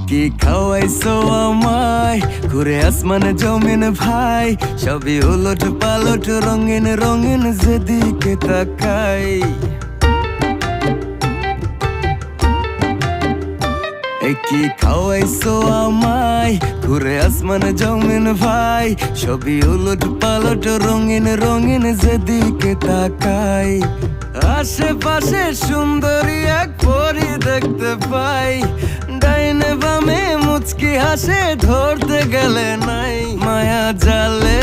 কি খাওয়াইছো আমায় ঘুরে আসমানে জমিন ভাই, সবই উলট পালট রঙিন রঙিন যেদিকে তাকাই। কি খাওয়াইছো আমায় ঘুরে আসমানে জমিন ভাই, সবই উলট পালট রঙিন রঙিন যেদিকে তাকাই। আশেপাশে সুন্দরী এক পরী দেখতে পাই, ডাইনে বামে মুচকি হাসে ধরতে গেলে নাই। মায়া জালে